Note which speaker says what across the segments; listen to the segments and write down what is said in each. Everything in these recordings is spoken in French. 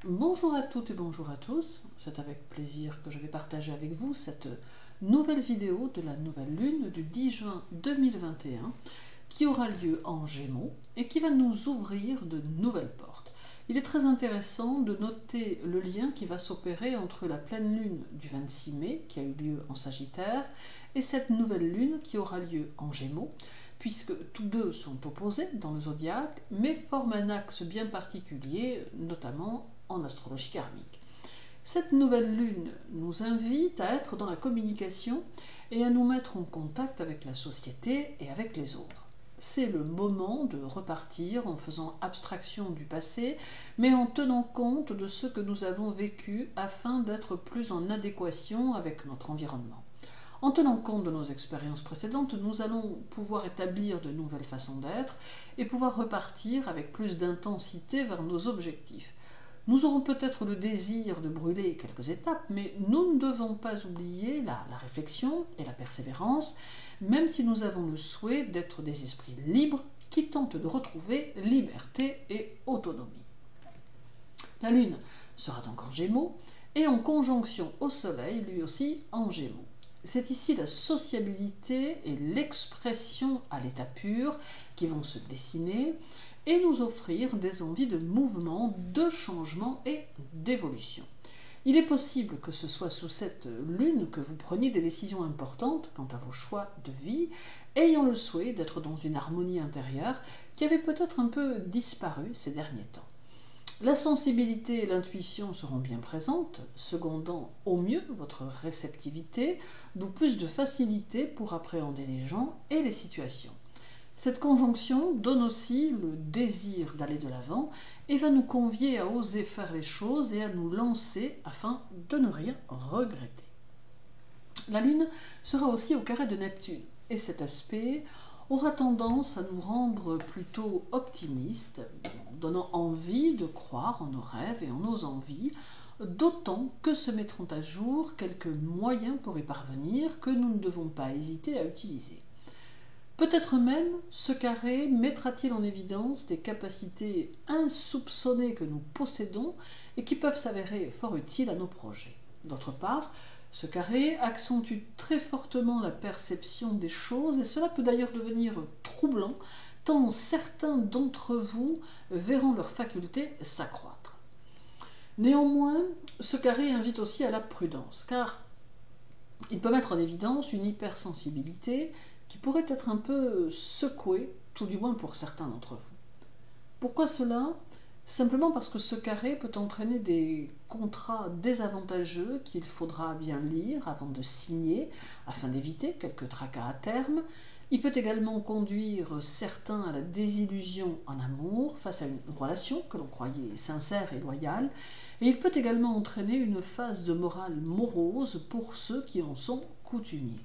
Speaker 1: Bonjour à toutes et bonjour à tous, c'est avec plaisir que je vais partager avec vous cette nouvelle vidéo de la nouvelle lune du 10 juin 2021 qui aura lieu en Gémeaux et qui va nous ouvrir de nouvelles portes. Il est très intéressant de noter le lien qui va s'opérer entre la pleine lune du 26 mai qui a eu lieu en Sagittaire et cette nouvelle lune qui aura lieu en Gémeaux, puisque tous deux sont opposés dans le zodiaque, mais forment un axe bien particulier, notamment en astrologie karmique. Cette nouvelle lune nous invite à être dans la communication et à nous mettre en contact avec la société et avec les autres. C'est le moment de repartir en faisant abstraction du passé, mais en tenant compte de ce que nous avons vécu afin d'être plus en adéquation avec notre environnement. En tenant compte de nos expériences précédentes, nous allons pouvoir établir de nouvelles façons d'être et pouvoir repartir avec plus d'intensité vers nos objectifs. Nous aurons peut-être le désir de brûler quelques étapes, mais nous ne devons pas oublier la réflexion et la persévérance, même si nous avons le souhait d'être des esprits libres qui tentent de retrouver liberté et autonomie. La Lune sera donc en Gémeaux et en conjonction au Soleil, lui aussi en Gémeaux. C'est ici la sociabilité et l'expression à l'état pur qui vont se dessiner et nous offrir des envies de mouvement, de changement et d'évolution. Il est possible que ce soit sous cette lune que vous preniez des décisions importantes quant à vos choix de vie, ayant le souhait d'être dans une harmonie intérieure qui avait peut-être un peu disparu ces derniers temps. La sensibilité et l'intuition seront bien présentes, secondant au mieux votre réceptivité, d'où plus de facilité pour appréhender les gens et les situations. Cette conjonction donne aussi le désir d'aller de l'avant et va nous convier à oser faire les choses et à nous lancer afin de ne rien regretter. La Lune sera aussi au carré de Neptune et cet aspect aura tendance à nous rendre plutôt optimistes, donnant envie de croire en nos rêves et en nos envies, d'autant que se mettront à jour quelques moyens pour y parvenir que nous ne devons pas hésiter à utiliser. Peut-être même ce carré mettra-t-il en évidence des capacités insoupçonnées que nous possédons et qui peuvent s'avérer fort utiles à nos projets. D'autre part, ce carré accentue très fortement la perception des choses et cela peut d'ailleurs devenir troublant tant certains d'entre vous verront leurs facultés s'accroître. Néanmoins, ce carré invite aussi à la prudence car il peut mettre en évidence une hypersensibilité qui pourrait être un peu secouée, tout du moins pour certains d'entre vous. Pourquoi cela ? Simplement parce que ce carré peut entraîner des contrats désavantageux qu'il faudra bien lire avant de signer afin d'éviter quelques tracas à terme. Il peut également conduire certains à la désillusion en amour face à une relation que l'on croyait sincère et loyale. Et il peut également entraîner une phase de morale morose pour ceux qui en sont coutumiers.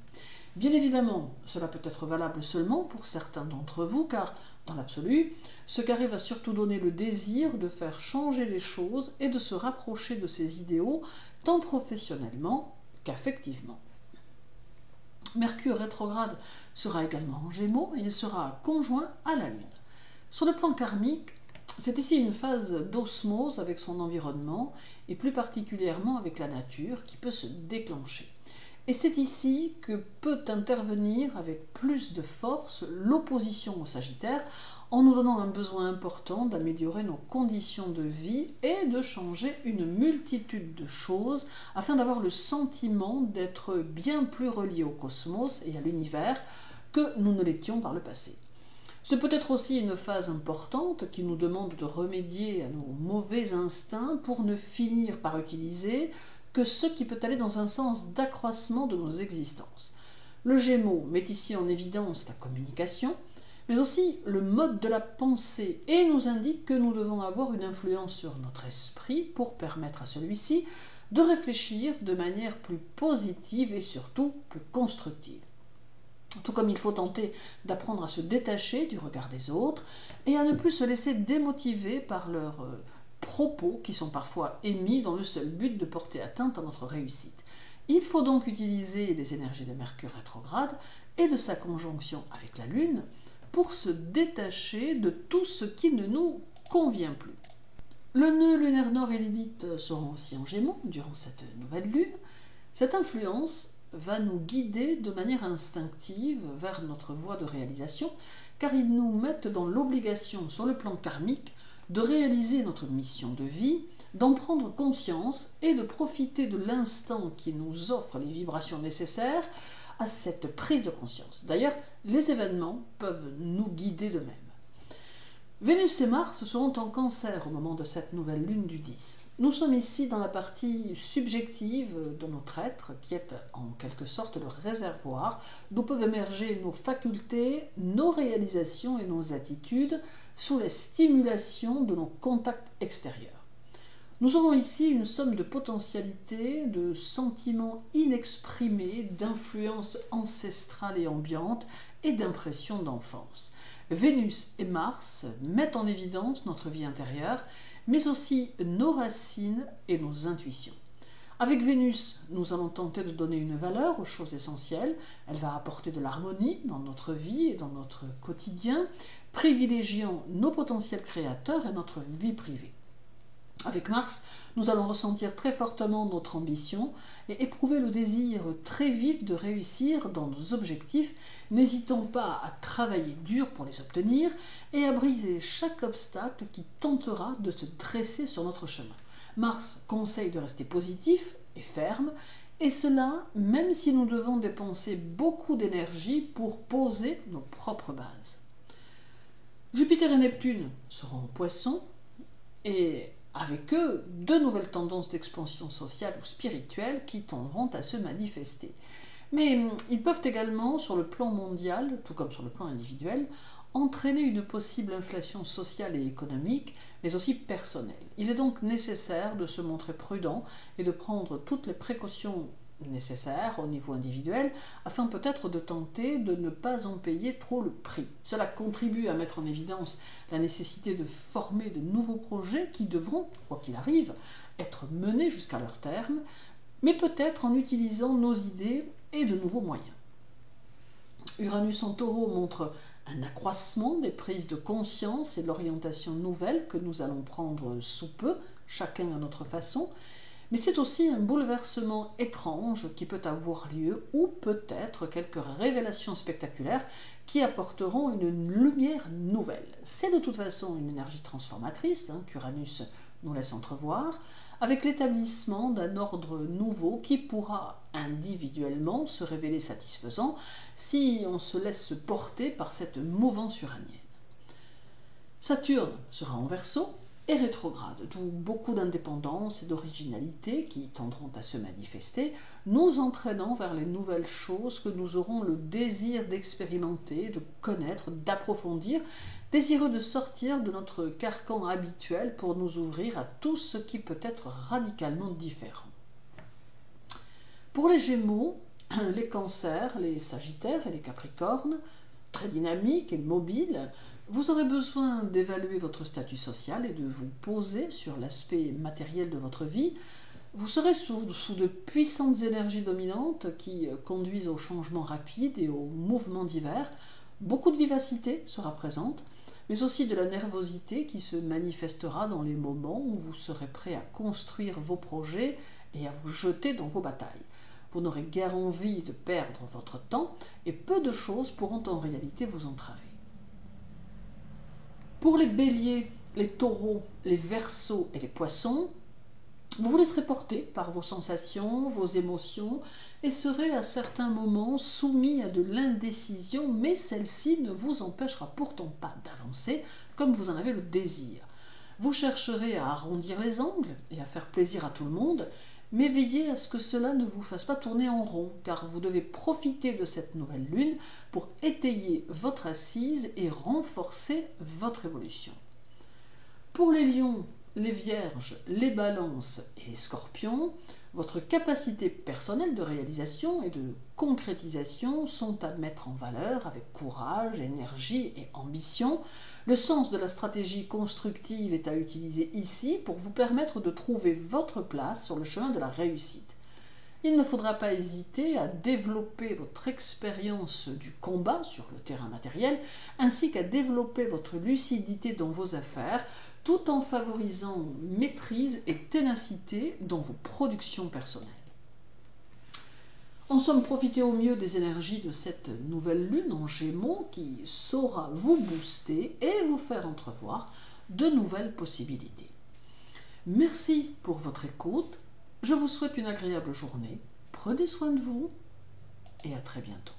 Speaker 1: Bien évidemment, cela peut être valable seulement pour certains d'entre vous, car, dans l'absolu, ce carré va surtout donner le désir de faire changer les choses et de se rapprocher de ses idéaux, tant professionnellement qu'affectivement. Mercure rétrograde sera également en Gémeaux et il sera conjoint à la Lune. Sur le plan karmique, c'est ici une phase d'osmose avec son environnement et plus particulièrement avec la nature qui peut se déclencher. Et c'est ici que peut intervenir avec plus de force l'opposition au Sagittaire en nous donnant un besoin important d'améliorer nos conditions de vie et de changer une multitude de choses afin d'avoir le sentiment d'être bien plus reliés au cosmos et à l'univers que nous ne l'étions par le passé. C'est peut-être aussi une phase importante qui nous demande de remédier à nos mauvais instincts pour ne finir par utiliser que ce qui peut aller dans un sens d'accroissement de nos existences. Le Gémeaux met ici en évidence la communication, mais aussi le mode de la pensée, et nous indique que nous devons avoir une influence sur notre esprit pour permettre à celui-ci de réfléchir de manière plus positive et surtout plus constructive. Tout comme il faut tenter d'apprendre à se détacher du regard des autres et à ne plus se laisser démotiver par leurs propos qui sont parfois émis dans le seul but de porter atteinte à notre réussite. Il faut donc utiliser les énergies de Mercure rétrograde et de sa conjonction avec la Lune pour se détacher de tout ce qui ne nous convient plus. Le nœud lunaire nord et Lilith seront aussi en Gémeaux durant cette nouvelle lune. Cette influence va nous guider de manière instinctive vers notre voie de réalisation, car ils nous mettent dans l'obligation sur le plan karmique de réaliser notre mission de vie, d'en prendre conscience et de profiter de l'instant qui nous offre les vibrations nécessaires à cette prise de conscience. D'ailleurs, les événements peuvent nous guider de même. Vénus et Mars seront en Cancer au moment de cette nouvelle lune du 10. Nous sommes ici dans la partie subjective de notre être, qui est en quelque sorte le réservoir d'où peuvent émerger nos facultés, nos réalisations et nos attitudes sous la stimulation de nos contacts extérieurs. Nous aurons ici une somme de potentialités, de sentiments inexprimés, d'influences ancestrales et ambiantes et d'impressions d'enfance. Vénus et Mars mettent en évidence notre vie intérieure, mais aussi nos racines et nos intuitions. Avec Vénus, nous allons tenter de donner une valeur aux choses essentielles. Elle va apporter de l'harmonie dans notre vie et dans notre quotidien, privilégiant nos potentiels créateurs et notre vie privée. Avec Mars, nous allons ressentir très fortement notre ambition et éprouver le désir très vif de réussir dans nos objectifs, n'hésitant pas à travailler dur pour les obtenir et à briser chaque obstacle qui tentera de se dresser sur notre chemin. Mars conseille de rester positif et ferme, et cela même si nous devons dépenser beaucoup d'énergie pour poser nos propres bases. Jupiter et Neptune seront en Poissons, et avec eux, deux nouvelles tendances d'expansion sociale ou spirituelle qui tendront à se manifester. Mais ils peuvent également, sur le plan mondial, tout comme sur le plan individuel, entraîner une possible inflation sociale et économique, mais aussi personnelle. Il est donc nécessaire de se montrer prudent et de prendre toutes les précautions nécessaires au niveau individuel, afin peut-être de tenter de ne pas en payer trop le prix. Cela contribue à mettre en évidence la nécessité de former de nouveaux projets qui devront, quoi qu'il arrive, être menés jusqu'à leur terme, mais peut-être en utilisant nos idées et de nouveaux moyens. Uranus en Taureau montre un accroissement des prises de conscience et de l'orientation nouvelle que nous allons prendre sous peu, chacun à notre façon, mais c'est aussi un bouleversement étrange qui peut avoir lieu, ou peut-être quelques révélations spectaculaires qui apporteront une lumière nouvelle. C'est de toute façon une énergie transformatrice qu'Uranus nous laisse entrevoir, avec l'établissement d'un ordre nouveau qui pourra individuellement se révéler satisfaisant si on se laisse porter par cette mouvance uranienne. Saturne sera en Verseau et rétrograde, d'où beaucoup d'indépendance et d'originalité qui tendront à se manifester, nous entraînant vers les nouvelles choses que nous aurons le désir d'expérimenter, de connaître, d'approfondir, désireux de sortir de notre carcan habituel pour nous ouvrir à tout ce qui peut être radicalement différent. Pour les Gémeaux, les Cancers, les Sagittaires et les Capricornes, très dynamiques et mobiles, vous aurez besoin d'évaluer votre statut social et de vous poser sur l'aspect matériel de votre vie. Vous serez sous de puissantes énergies dominantes qui conduisent aux changements rapides et aux mouvements divers. Beaucoup de vivacité sera présente, mais aussi de la nervosité qui se manifestera dans les moments où vous serez prêt à construire vos projets et à vous jeter dans vos batailles. Vous n'aurez guère envie de perdre votre temps et peu de choses pourront en réalité vous entraver. Pour les béliers, les taureaux, les verseaux et les poissons, vous vous laisserez porter par vos sensations, vos émotions et serez à certains moments soumis à de l'indécision, mais celle-ci ne vous empêchera pourtant pas d'avancer comme vous en avez le désir. Vous chercherez à arrondir les angles et à faire plaisir à tout le monde, mais veillez à ce que cela ne vous fasse pas tourner en rond, car vous devez profiter de cette nouvelle lune pour étayer votre assise et renforcer votre évolution. Pour les lions, les vierges, les balances et les scorpions, votre capacité personnelle de réalisation et de concrétisation sont à mettre en valeur avec courage, énergie et ambition. Le sens de la stratégie constructive est à utiliser ici pour vous permettre de trouver votre place sur le chemin de la réussite. Il ne faudra pas hésiter à développer votre expérience du combat sur le terrain matériel, ainsi qu'à développer votre lucidité dans vos affaires, tout en favorisant maîtrise et ténacité dans vos productions personnelles. En somme, profitez au mieux des énergies de cette nouvelle lune en Gémeaux qui saura vous booster et vous faire entrevoir de nouvelles possibilités. Merci pour votre écoute. Je vous souhaite une agréable journée. Prenez soin de vous et à très bientôt.